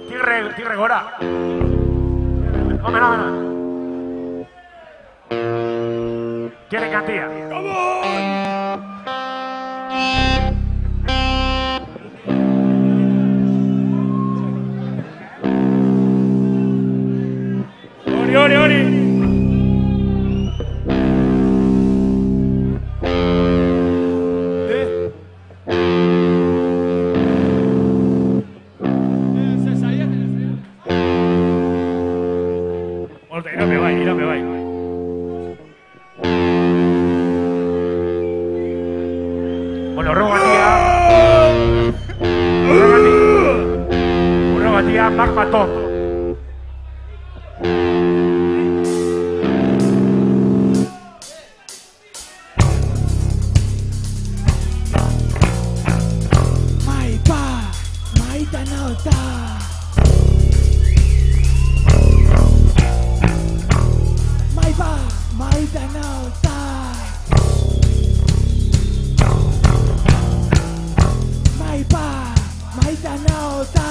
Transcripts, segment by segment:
Tigre gora. Homena. ¿Quiere cantilla? Ori. No me vai. Bueno, roba tía Magma Top. Maita nauta. Maita nauta. Maita nauta.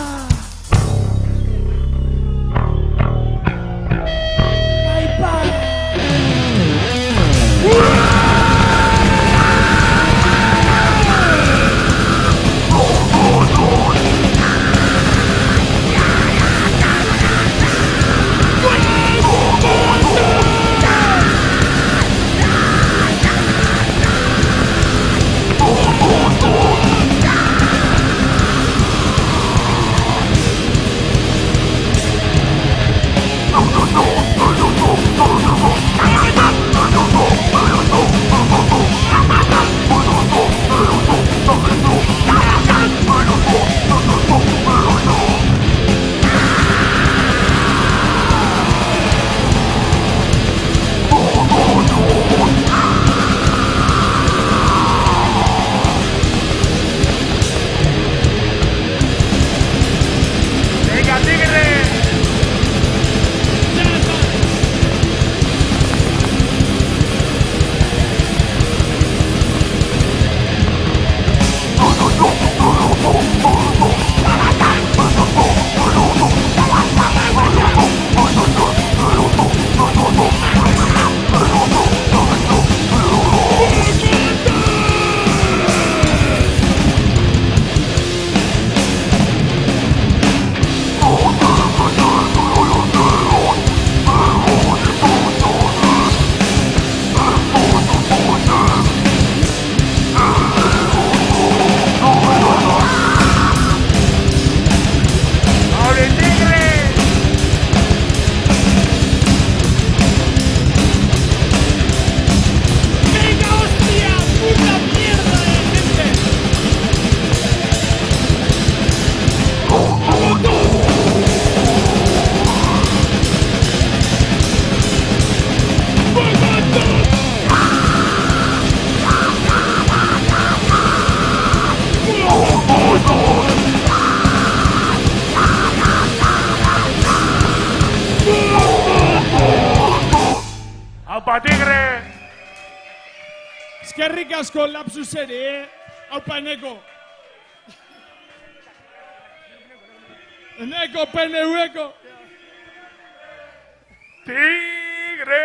¡Aupa, tigre! Eskerrik asko lapsus ere, Aupa, Eneko. Eneko, PNV-ko. ¡Tigre!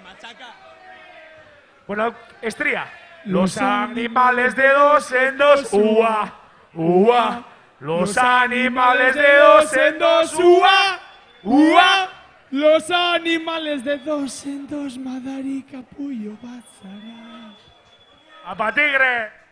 Machaca. Bueno, Estría. Los animales de dos en dos, ua, ua. Los animales de dos en dos, ua, ua. Los animales de dos en dos, Madari Capullo Bazara. ¡Apa, tigre!